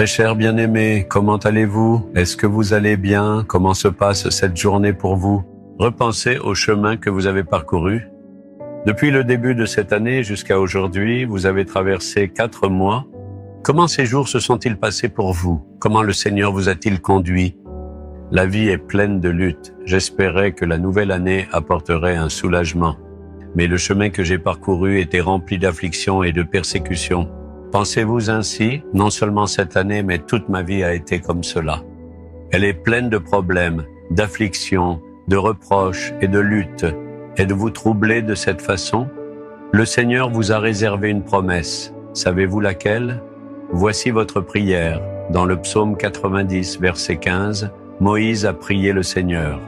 Très cher bien-aimé, comment allez-vous? Est-ce que vous allez bien? Comment se passe cette journée pour vous? Repensez au chemin que vous avez parcouru. Depuis le début de cette année jusqu'à aujourd'hui, vous avez traversé 4 mois. Comment ces jours se sont-ils passés pour vous? Comment le Seigneur vous a-t-il conduit? La vie est pleine de luttes. J'espérais que la nouvelle année apporterait un soulagement. Mais le chemin que j'ai parcouru était rempli d'afflictions et de persécutions. Pensez-vous ainsi? Non seulement cette année, mais toute ma vie a été comme cela. Elle est pleine de problèmes, d'afflictions, de reproches et de luttes. Êtes-vous troublé de cette façon? Le Seigneur vous a réservé une promesse. Savez-vous laquelle? Voici votre prière. Dans le psaume 90, verset 15, Moïse a prié le Seigneur.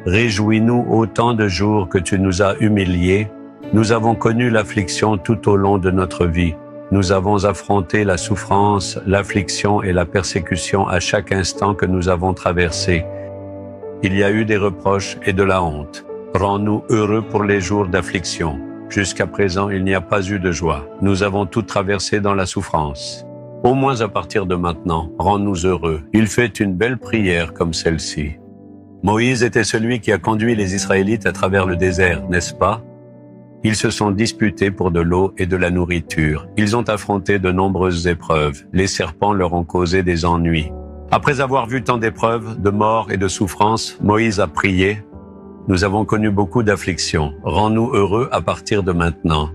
Réjouis-nous autant de jours que tu nous as humiliés. Nous avons connu l'affliction tout au long de notre vie. Nous avons affronté la souffrance, l'affliction et la persécution à chaque instant que nous avons traversé. Il y a eu des reproches et de la honte. Rends-nous heureux pour les jours d'affliction. Jusqu'à présent, il n'y a pas eu de joie. Nous avons tout traversé dans la souffrance. Au moins à partir de maintenant, rends-nous heureux. Il fait une belle prière comme celle-ci. Moïse était celui qui a conduit les Israélites à travers le désert, n'est-ce pas? Ils se sont disputés pour de l'eau et de la nourriture. Ils ont affronté de nombreuses épreuves. Les serpents leur ont causé des ennuis. Après avoir vu tant d'épreuves, de morts et de souffrances, Moïse a prié. Nous avons connu beaucoup d'afflictions. Rends-nous heureux à partir de maintenant.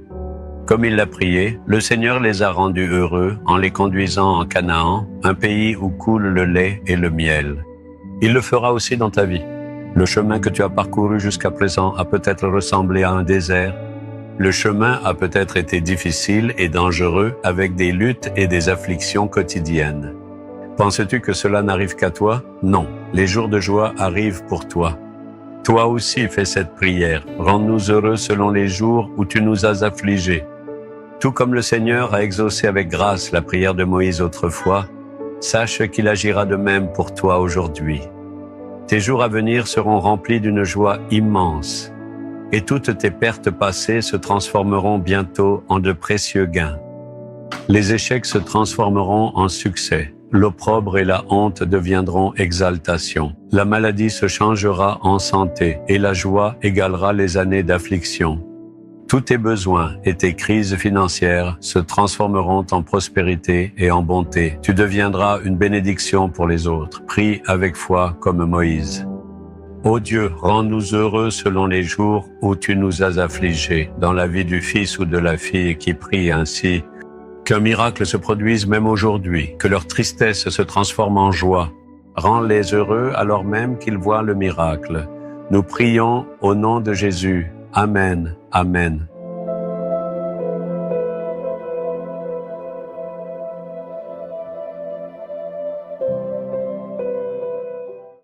Comme il l'a prié, le Seigneur les a rendus heureux en les conduisant en Canaan, un pays où coule le lait et le miel. Il le fera aussi dans ta vie. Le chemin que tu as parcouru jusqu'à présent a peut-être ressemblé à un désert. Le chemin a peut-être été difficile et dangereux avec des luttes et des afflictions quotidiennes. Penses-tu que cela n'arrive qu'à toi? Non, les jours de joie arrivent pour toi. Toi aussi fais cette prière. Rends-nous heureux selon les jours où tu nous as affligés. Tout comme le Seigneur a exaucé avec grâce la prière de Moïse autrefois, sache qu'il agira de même pour toi aujourd'hui. Tes jours à venir seront remplis d'une joie immense. Et toutes tes pertes passées se transformeront bientôt en de précieux gains. Les échecs se transformeront en succès. L'opprobre et la honte deviendront exaltation. La maladie se changera en santé et la joie égalera les années d'affliction. Tous tes besoins et tes crises financières se transformeront en prospérité et en bonté. Tu deviendras une bénédiction pour les autres. Prie avec foi comme Moïse. Ô Dieu, rends-nous heureux selon les jours où tu nous as affligés, dans la vie du fils ou de la fille qui prie ainsi. Qu'un miracle se produise même aujourd'hui, que leur tristesse se transforme en joie. Rends-les heureux alors même qu'ils voient le miracle. Nous prions au nom de Jésus. Amen. Amen.